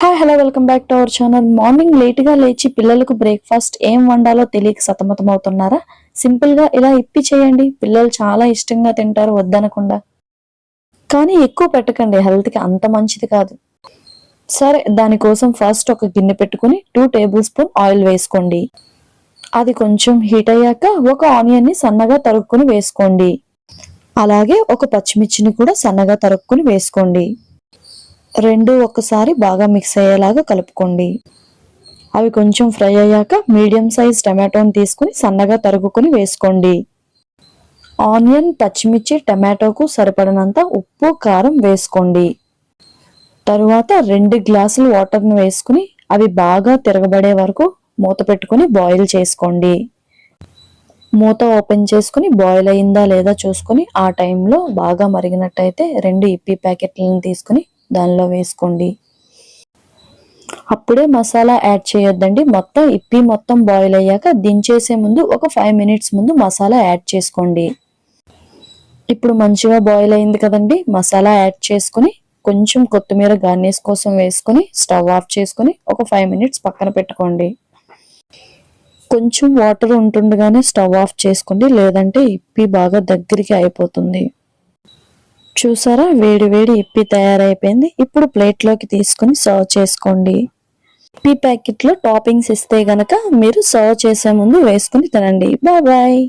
Hi hello welcome back to our channel. Morning late గా లేచి పిల్లలకు బ్రేక్ఫాస్ట్ ఏం వండాలో తెలియక సతమతం అవుతున్నారా? సింపుల్ గా ఇలా ఇప్పి చేయండి, పిల్లలు చాలా ఇష్టంగా తింటారు వద్దనకుండా. కానీ ఎక్కువ పెట్టకండి, హెల్త్ కి అంత మంచిది కాదు. సరే, దానికోసం ఫస్ట్ ఒక గిన్నె పెట్టుకుని 2 టేబుల్ స్పూన్ ఆయిల్ వేసుకోండి. అది కొంచెం హీట్ అయ్యాక ఒక ఆనియన్ ని సన్నగా తరుక్కుని వేసుకోండి. అలాగే ఒక పచ్చిమిర్చిని కూడా సన్నగా తరుక్కుని వేసుకోండి. రెండు ఒక్కసారి బాగా మిక్స్ అయ్యేలాగా కలుపుకోండి. అవి కొంచెం ఫ్రై అయ్యాక మీడియం సైజ్ టమాటోని తీసుకుని సన్నగా తరుగుకుని వేసుకోండి. ఆనియన్, పచ్చిమిర్చి, టమాటోకు సరిపడినంత ఉప్పు, కారం వేసుకోండి. తరువాత 2 గ్లాసులు వాటర్ను వేసుకుని అవి బాగా తిరగబడే వరకు మూత పెట్టుకుని బాయిల్ చేసుకోండి. మూత ఓపెన్ చేసుకుని బాయిల్ అయిందా లేదా చూసుకుని ఆ టైంలో బాగా మరిగినట్టయితే 2 ఇప్పి ప్యాకెట్లను తీసుకుని దానిలో వేసుకోండి. అప్పుడే మసాలా యాడ్ చేయొద్దండి. ఇప్పి మొత్తం బాయిల్ అయ్యాక దించేసే ముందు ఒక 5 మినిట్స్ ముందు మసాలా యాడ్ చేసుకోండి. ఇప్పుడు మంచిగా బాయిల్ అయింది కదండి. మసాలా యాడ్ చేసుకుని కొంచెం కొత్తిమీర గార్నిష్ కోసం వేసుకుని స్టవ్ ఆఫ్ చేసుకుని ఒక 5 మినిట్స్ పక్కన పెట్టుకోండి. కొంచెం వాటర్ ఉంటుండగానే స్టవ్ ఆఫ్ చేసుకోండి, లేదంటే ఇప్పి బాగా దగ్గరికి అయిపోతుంది. చూసారా, వేడి వేడి ఇప్పి తయారైపోయింది. ఇప్పుడు ప్లేట్లోకి తీసుకుని సర్వ్ చేసుకోండి. ఇప్పి ప్యాకెట్లో టాపింగ్స్ ఇస్తే గనక మీరు సర్వ్ చేసే ముందు వేసుకుని తినండి. Bye bye.